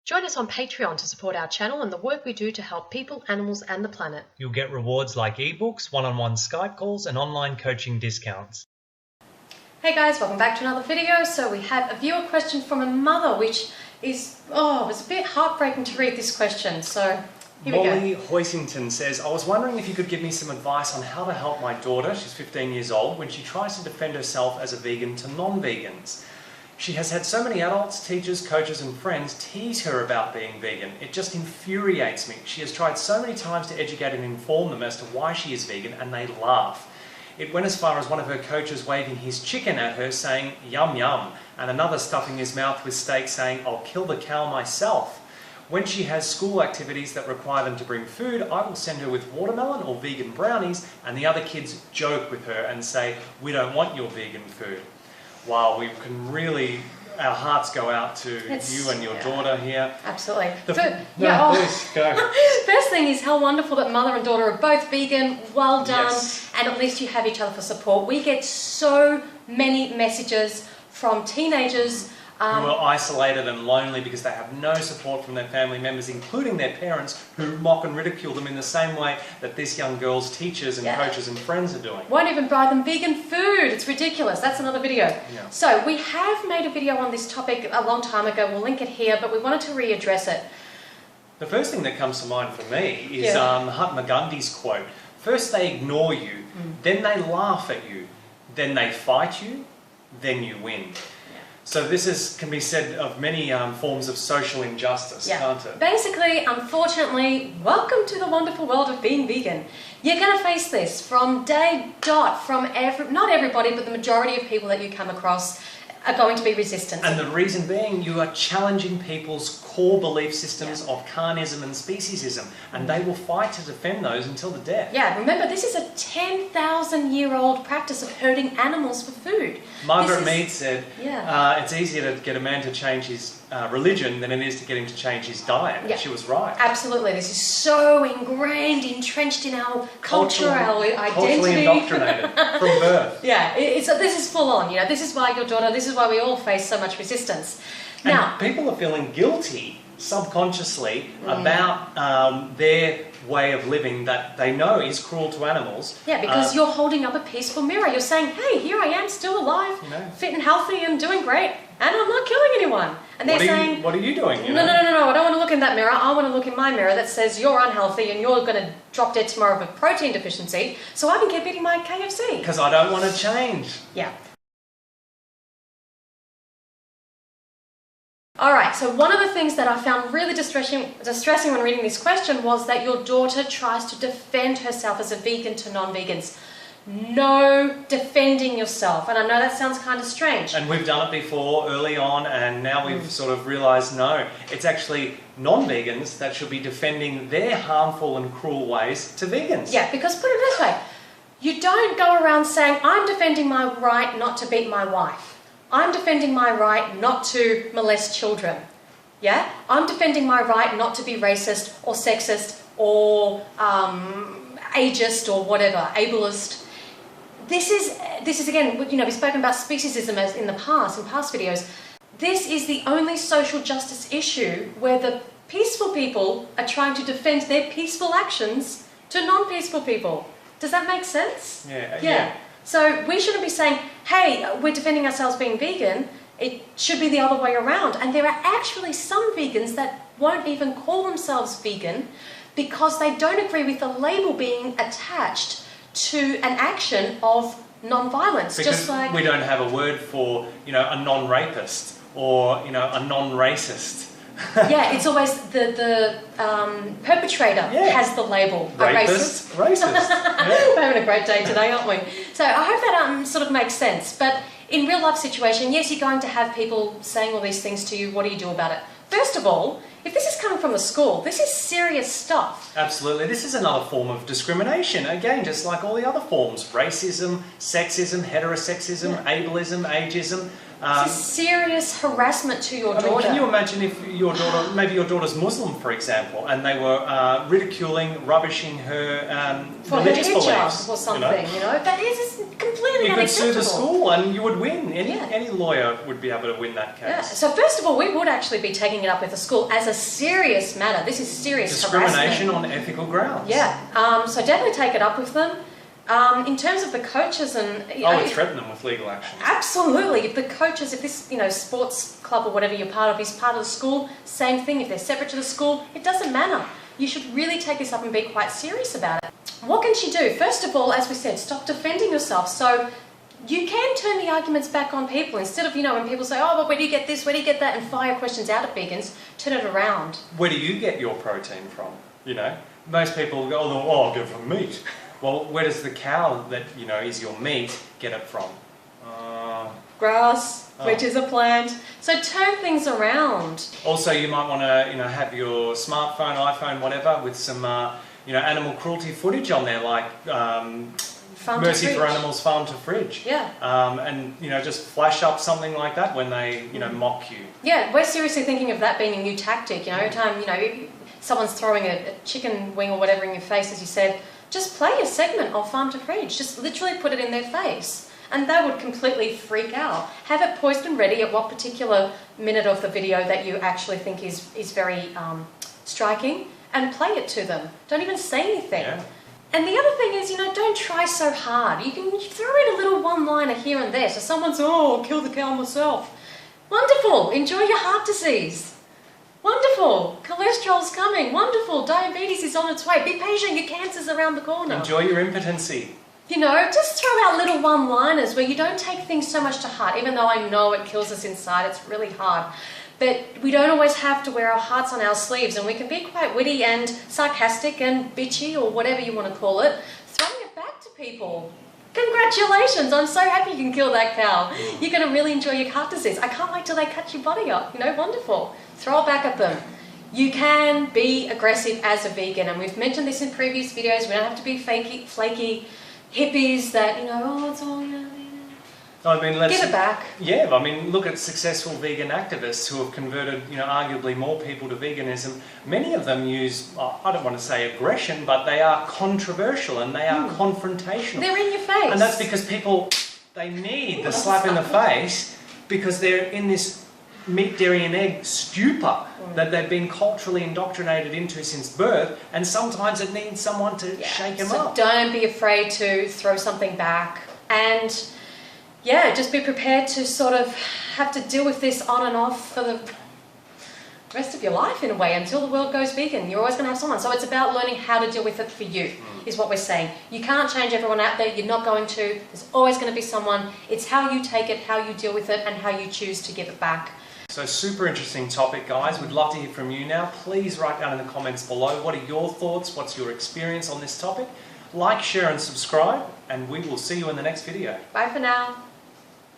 Join us on Patreon to support our channel and the work we do to help people, animals and the planet. You'll get rewards like ebooks, one-on-one Skype calls and online coaching discounts. Hey guys, welcome back to another video. So we have a viewer question from a mother, which is, it was a bit heartbreaking to read this question. So here we go. Molly Hoisington says, I was wondering if you could give me some advice on how to help my daughter, she's 15 years old, when she tries to defend herself as a vegan to non-vegans. She has had so many adults, teachers, coaches and friends tease her about being vegan. It just infuriates me. She has tried so many times to educate and inform them as to why she is vegan and they laugh. It went as far as one of her coaches waving his chicken at her saying, yum yum, and another stuffing his mouth with steak saying, I'll kill the cow myself. When she has school activities that require them to bring food, I will send her with watermelon or vegan brownies, and the other kids joke with her and say, we don't want your vegan food. Wow, we can really, our hearts go out to you and your daughter here. Absolutely. Please, go. First thing is how wonderful that mother and daughter are both vegan. Well done. Yes. And at least you have each other for support. We get so many messages from teenagers Who are isolated and lonely because they have no support from their family members, including their parents, who mock and ridicule them in the same way that this young girl's teachers and coaches and friends are doing. won't even buy them vegan food. It's ridiculous. That's another video. Yeah. So we have made a video on this topic a long time ago. We'll link it here, but we wanted to readdress it. The first thing that comes to mind for me is Mahatma Gandhi's quote. First they ignore you, then they laugh at you, then they fight you, then you win. So this can be said of many forms of social injustice, can't it? Basically, unfortunately, welcome to the wonderful world of being vegan. You're going to face this from day dot, from not everybody, but the majority of people that you come across are going to be resistant. And the reason being, you are challenging people's core belief systems of carnism and speciesism, and they will fight to defend those until the death. Yeah, remember, this is a 10,000-year-old practice of herding animals for food. Margaret Mead said, it's easier to get a man to change his religion than it is to get him to change his diet. And she was right. Absolutely. This is so ingrained, entrenched in our culture, our identity. Culturally indoctrinated from birth. Yeah, this is full on. You know, this is why your daughter, this is why we all face so much resistance. Now, and people are feeling guilty subconsciously about their way of living that they know is cruel to animals. Yeah, because you're holding up a peaceful mirror. You're saying, hey, here I am, still alive, fit and healthy and doing great, and I'm not killing anyone. And they're saying, what are you doing? No, I don't want to look in that mirror. I want to look in my mirror that says you're unhealthy and you're going to drop dead tomorrow of a protein deficiency, so I can keep eating my KFC. Because I don't want to change. Yeah. Alright, so one of the things that I found really distressing when reading this question was that your daughter tries to defend herself as a vegan to non-vegans. No defending yourself. And I know that sounds kind of strange. And we've done it before early on, and now we've sort of realised, no, it's actually non-vegans that should be defending their harmful and cruel ways to vegans. Yeah, because put it this way, you don't go around saying, I'm defending my right not to beat my wife. I'm defending my right not to molest children. Yeah? I'm defending my right not to be racist or sexist or ageist or whatever, ableist. This is again, you know, we've spoken about speciesism as in past videos. This is the only social justice issue where the peaceful people are trying to defend their peaceful actions to non-peaceful people. Does that make sense? Yeah. So we shouldn't be saying, hey, we're defending ourselves being vegan. It should be the other way around. And there are actually some vegans that won't even call themselves vegan because they don't agree with the label being attached to an action of non-violence. Because just like we don't have a word for, you know, a non-rapist or, you know, a non-racist. Yeah, it's always the perpetrator has the label. Racist. We're having a great day today, aren't we? So I hope that sort of makes sense. But in real life situation, yes, you're going to have people saying all these things to you. What do you do about it? First of all, if this is coming from the school, this is serious stuff. Absolutely. This is another form of discrimination. Again, just like all the other forms. Racism, sexism, heterosexism, ableism, ageism. This is serious harassment to your daughter. I mean, can you imagine if your daughter, maybe your daughter's Muslim, for example, and they were ridiculing, rubbishing her for her religious beliefs hijab or something, you know? That is completely You could sue unacceptable. the school and you would win. Any lawyer would be able to win that case. Yeah. So first of all, we would actually be taking it up with the school as a serious matter. This is serious Discrimination harassment. on ethical grounds. Yeah. So definitely take it up with them. In terms of the coaches and... I would threaten them with legal action. Absolutely. If the coaches, if this, sports club or whatever you're part of is part of the school, same thing. If they're separate to the school, it doesn't matter. You should really take this up and be quite serious about it. What can she do? First of all, as we said, stop defending yourself. So you can turn the arguments back on people. Instead of, when people say, oh, well, where do you get this, where do you get that, and fire questions out at vegans, turn it around. Where do you get your protein from? Most people go, oh, I get it from meat. Well, where does the cow that, is your meat get it from? Grass, which is a plant. So turn things around. Also, you might want to, have your smartphone, iPhone, whatever, with some, animal cruelty footage on there, like Mercy for Animals Farm to Fridge. Yeah. And, just flash up something like that when they, mock you. Yeah, we're seriously thinking of that being a new tactic. Every time, if someone's throwing a chicken wing or whatever in your face, as you said, just play a segment of Farm to Fridge. Just literally put it in their face. And they would completely freak out. Have it poised and ready at what particular minute of the video that you actually think is very striking, and play it to them. Don't even say anything. Yeah. And the other thing is, don't try so hard. You can throw in a little one-liner here and there. So someone's, oh, I'll kill the cow myself. Wonderful. Enjoy your heart disease. Wonderful. Cholesterol's coming. Wonderful. Diabetes is on its way. Be patient. Your cancer's around the corner. Enjoy your impotency. Just throw out little one-liners where you don't take things so much to heart, even though I know it kills us inside. It's really hard. But we don't always have to wear our hearts on our sleeves, and we can be quite witty and sarcastic and bitchy, or whatever you want to call it, throwing it back to people. Congratulations, I'm so happy you can kill that cow. You're going to really enjoy your heart disease. I can't wait till they cut your body up. Wonderful. Throw it back at them. You can be aggressive as a vegan, and we've mentioned this in previous videos. We don't have to be flaky hippies that, oh, it's all, I mean, let's give it back. Yeah, I mean, look at successful vegan activists who have converted, arguably more people to veganism. Many of them use, I don't want to say aggression, but they are controversial and they are confrontational. They're in your face. And that's because people, they need the slap in the face because they're in this meat, dairy and egg stupor that they've been culturally indoctrinated into since birth, and sometimes it needs someone to shake them up. Don't be afraid to throw something back, and just be prepared to sort of have to deal with this on and off for the rest of your life in a way, until the world goes vegan. You're always going to have someone. So it's about learning how to deal with it for you, is what we're saying. You can't change everyone out there. You're not going to. There's always going to be someone. It's how you take it, how you deal with it, and how you choose to give it back. So super interesting topic, guys. We'd love to hear from you now. Please write down in the comments below, what are your thoughts? What's your experience on this topic? Like, share and subscribe, and we will see you in the next video. Bye for now.